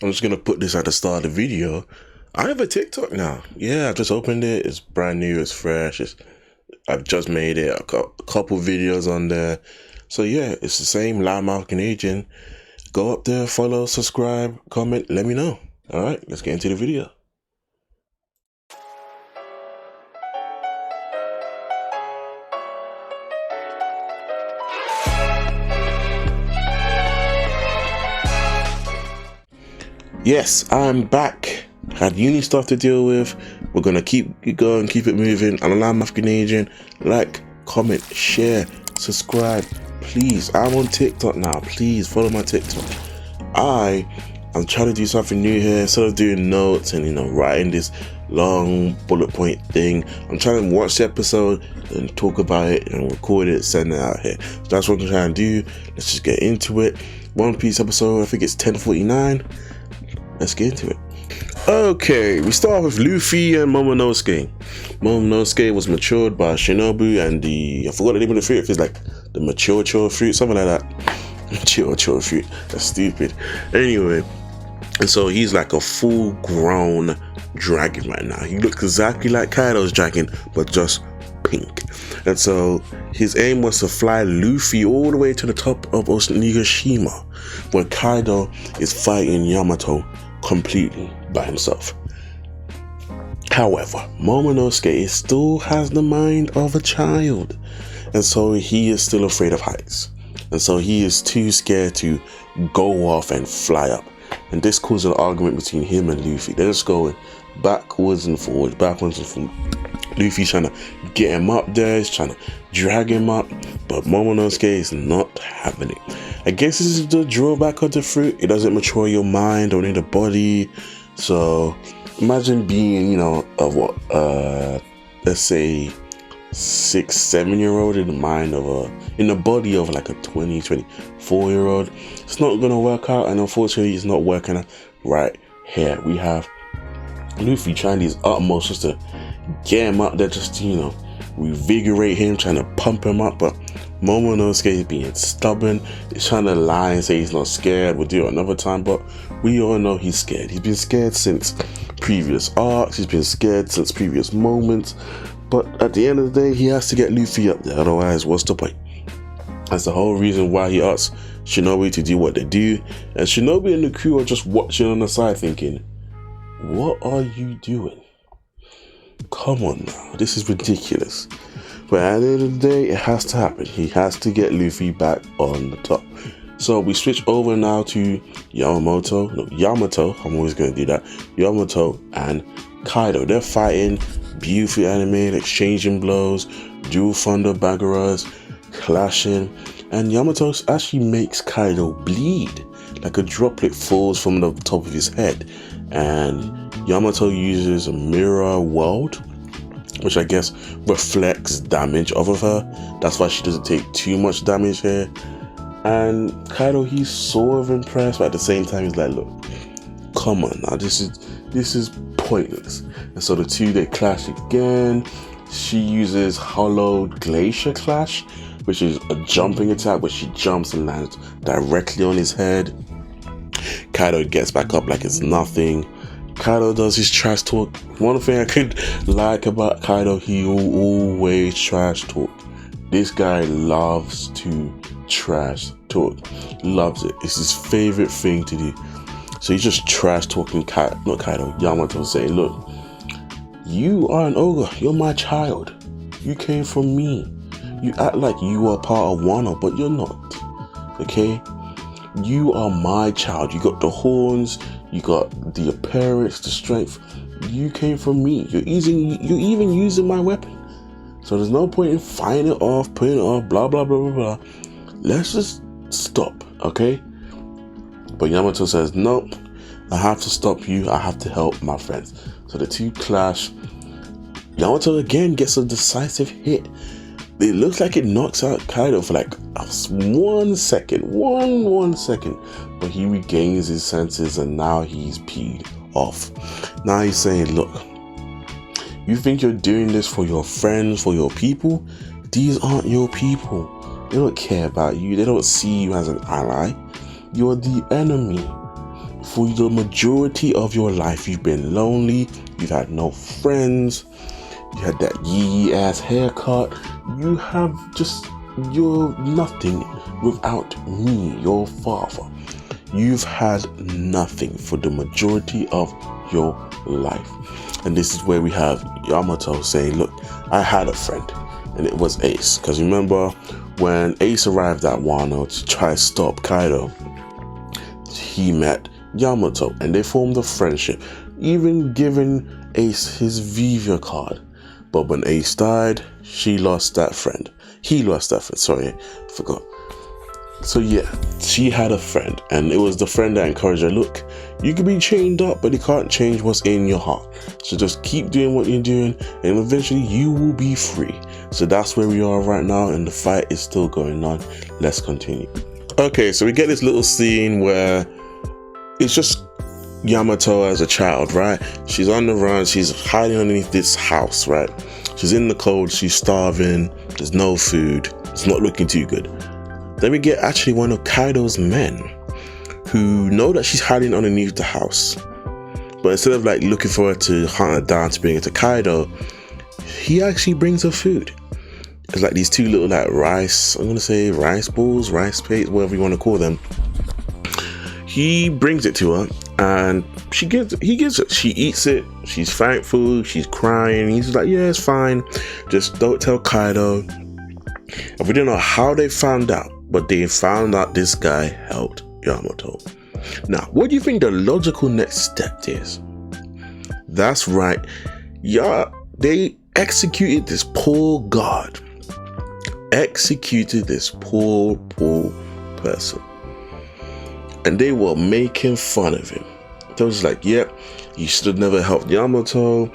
I'm just gonna put this at the start of the video. I have a TikTok now. Yeah, I just opened it. It's brand new. It's fresh. I've just made it. I've got a couple videos on there. So yeah, it's the same Loudmouth Canadian. Go up there, follow, subscribe, comment, let me know. All right, let's get into the video. Yes, I'm back. Had uni stuff to deal with. We're gonna keep it going, keep it moving. I'm a Loudmouth Canadian. Like, comment, share, subscribe. Please, I'm on TikTok now. Please follow my TikTok. I'm trying to do something new here. Instead of doing notes and writing this long bullet point thing, I'm trying to watch the episode and talk about it and record it, send it out here. So that's what I'm trying to do. Let's just get into it. One Piece episode, I think it's 10:49. Let's get into it. Okay, we start with Luffy and Momonosuke. Momonosuke was matured by Shinobu and I forgot the name of the fruit. It's like the mature fruit, something like that. Mature fruit. That's stupid. Anyway, and so he's like a full-grown dragon right now. He looks exactly like Kaido's dragon, but just pink. And so his aim was to fly Luffy all the way to the top of Onigashima, where Kaido is fighting Yamato completely by himself. However, Momonosuke still has the mind of a child, and so he is still afraid of heights, and so he is too scared to go off and fly up. And this caused an argument between him and Luffy. They're just going backwards and forwards, Luffy's trying to get him up there, he's trying to drag him up, but Momonosuke is not having it. I guess this is the drawback of the fruit. It doesn't mature your mind or in the body. So imagine being, let's say 6-7-year-old in the body of like a 24-year-old. It's not gonna work out, and unfortunately it's not working out right here. We have Luffy trying his utmost just to get him up there, just to, revigorate him, trying to pump him up, but Momonosuke is being stubborn. He's trying to lie and say he's not scared. We'll do it another time, but we all know he's scared. He's been scared since previous arcs. He's been scared since previous moments. But at the end of the day, he has to get Luffy up there. Otherwise, what's the point? That's the whole reason why he asks Shinobi to do what they do. And Shinobi and the crew are just watching on the side thinking, what are you doing? Come on now, this is ridiculous. But at the end of the day, it has to happen. He has to get Luffy back on the top. So we switch over now to Yamato. I'm always going to do that. Yamato and Kaido. They're fighting. Beautifully animated, exchanging blows, dual thunder baggeras, clashing. And Yamato actually makes Kaido bleed. Like a droplet falls from the top of his head. And Yamato uses a mirror world, which I guess reflects damage off of her. That's why she doesn't take too much damage here. And Kaido, he's sort of impressed, but at the same time he's like, look, come on now, this is pointless. And so the two, they clash again. She uses Hollow Glacier Clash, which is a jumping attack where she jumps and lands directly on his head. Kaido gets back up like it's nothing. Kaido does his trash talk. One thing I could like about Kaido, he always trash talk. This guy loves to trash talk. Loves it. It's his favorite thing to do. So he's just trash talking Yamato, saying, look, you are an ogre. You're my child. You came from me. You act like you are part of Wano, but you're not. Okay? You are my child. You got the horns. You got the appearance, the strength. You came from me. You're even using my weapon. So there's no point in fighting it off, putting it off, blah, blah, blah, blah, blah. Let's just stop, okay? But Yamato says, nope, I have to stop you. I have to help my friends. So the two clash. Yamato again gets a decisive hit. It looks like it knocks out Kaido for like 1 second, one second, but he regains his senses and now he's peed off. Now he's saying, look, you think you're doing this for your friends, for your people? These aren't your people. They don't care about you. They don't see you as an ally. You're the enemy. for the majority of your life, you've been lonely, you've had no friends, you had that yee ass haircut, you're nothing without me, your father. You've had nothing for the majority of your life. And this is where we have Yamato saying, look, I had a friend, and it was Ace. Because remember when Ace arrived at Wano to try to stop Kaido, he met Yamato and they formed a friendship, even giving Ace his Viva card. But when Ace died, he lost that friend, sorry, I forgot. So yeah, she had a friend, and it was the friend that encouraged her, look, you can be chained up, but you can't change what's in your heart. So just keep doing what you're doing, and eventually you will be free. So that's where we are right now, and the fight is still going on. Let's continue. Okay, so we get this little scene where it's just Yamato as a child, right? She's on the run, she's hiding underneath this house, right? She's in the cold, she's starving, there's no food, it's not looking too good. Then we get actually one of Kaido's men who know that she's hiding underneath the house. But instead of like looking for her to hunt her down to bring her to Kaido, he actually brings her food. It's like these two little like rice balls, rice plates, whatever you want to call them. He brings it to her and he gives it. She eats it, she's thankful, she's crying. He's like, yeah, it's fine. Just don't tell Kaido. And we don't know how they found out, but they found out this guy helped Yamato. Now, what do you think the logical next step is? That's right. Yeah, they executed this poor god. Executed this poor person. And they were making fun of him. They was like, yep, you should have never helped Yamato.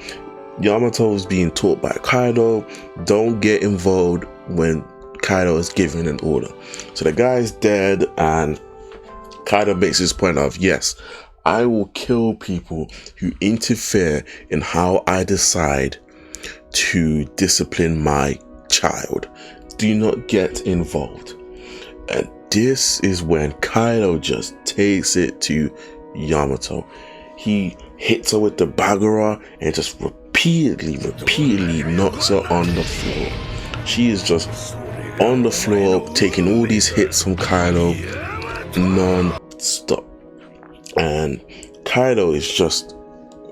Yamato was being taught by Kaido. Don't get involved when Kaido is giving an order. So the guy is dead, and Kaido makes his point of, yes, I will kill people who interfere in how I decide to discipline my child. Do not get involved. And this is when Kaido just takes it to Yamato. He hits her with the Bagara and just repeatedly knocks her on the floor. She is just on the floor taking all these hits from Kaido non-stop. And Kaido is just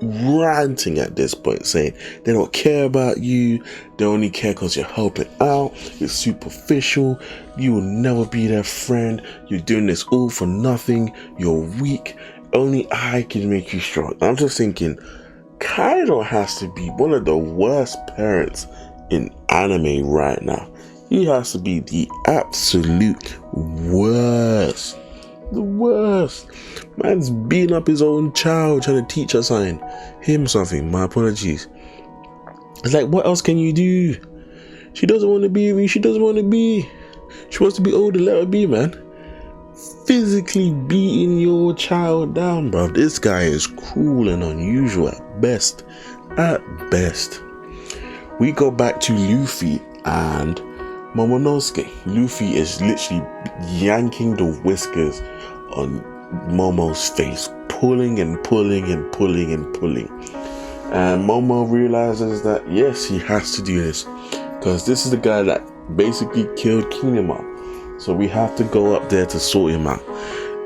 ranting at this point, saying they don't care about you, they only care because you're helping out, you're superficial, you will never be their friend, you're doing this all for nothing, you're weak, only I can make you strong. I'm just thinking, Kaido has to be one of the worst parents in anime right now. He has to be the absolute worst. The worst. Man's beating up his own child, trying to teach her something. My apologies. It's like, what else can you do? She doesn't want to be with me. She wants to be older. Let her be, man. Physically beating your child down, bro. This guy is cruel and unusual at best. At best. We go back to Luffy and Momonosuke. Luffy is literally yanking the whiskers on Momo's face, pulling and pulling and pulling and pulling. And Momo realizes that yes, he has to do this because this is the guy that basically killed Kinema. So we have to go up there to sort him out.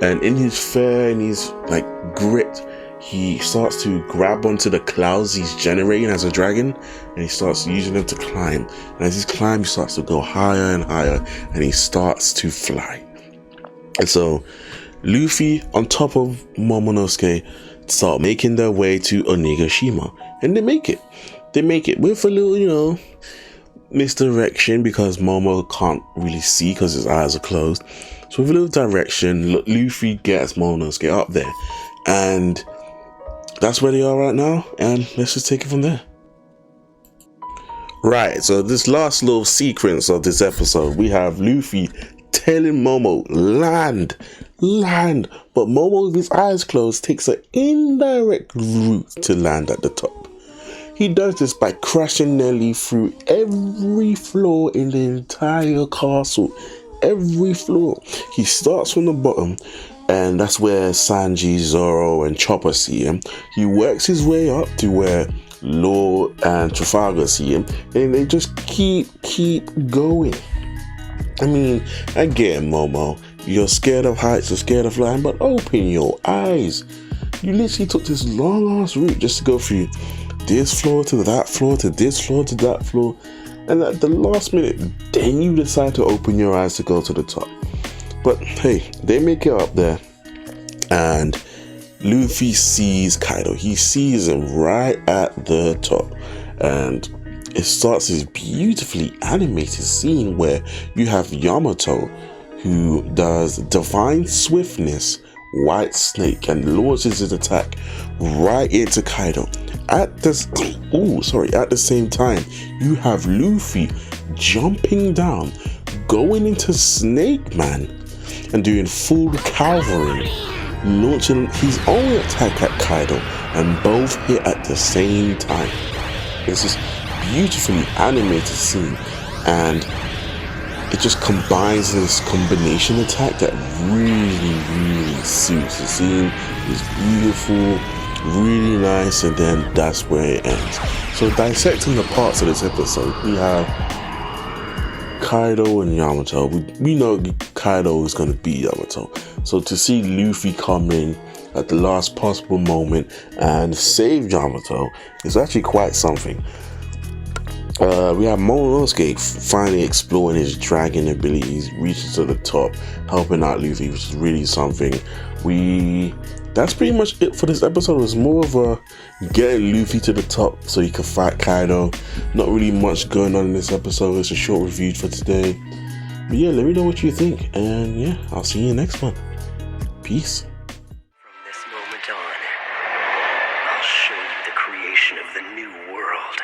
And in his fear and his like grit, he starts to grab onto the clouds he's generating as a dragon, and he starts using them to climb. And as he climbs, he starts to go higher and higher, and he starts to fly. And so Luffy on top of Momonosuke start making their way to Onigashima, and they make it. They make it with a little, misdirection because Momo can't really see because his eyes are closed. So with a little direction, Luffy gets Momonosuke up there, and that's where they are right now, and let's just take it from there. Right, so this last little sequence of this episode, we have Luffy telling Momo, land, but Momo with his eyes closed takes an indirect route to land at the top. He does this by crashing nearly through every floor in the entire castle. Every floor. He starts from the bottom and that's where Sanji, Zoro, and Chopper see him. He works his way up to where Law and Trafalgar see him, and they just keep going. I mean, I get it, Momo. You're scared of heights, you're scared of flying, but open your eyes. You literally took this long ass route just to go through this floor to that floor to this floor to that floor, and at the last minute, then you decide to open your eyes to go to the top. But hey, they make it up there, and Luffy sees Kaido. He sees him right at the top, and it starts this beautifully animated scene where you have Yamato, who does divine swiftness, white snake, and launches his attack right into Kaido. At the same time, you have Luffy jumping down, going into Snake Man, and doing full cavalry, launching his own attack at Kaido, and both hit at the same time. It's this beautifully animated scene, and it just combines this combination attack that really suits. The scene is beautiful, really nice, and then that's where it ends. So dissecting the parts of this episode, we have Kaido and Yamato. We know Kaido is going to beat Yamato. So to see Luffy come in at the last possible moment and save Yamato is actually quite something. We have Momonosuke finally exploring his dragon abilities, reaching to the top, helping out Luffy, which is really something. That's pretty much it for this episode. It was more of a getting Luffy to the top so he could fight Kaido. Not really much going on in this episode. It's a short review for today. But yeah, let me know what you think, and yeah, I'll see you next one. Peace. From this moment on, I'll show you the creation of the new world.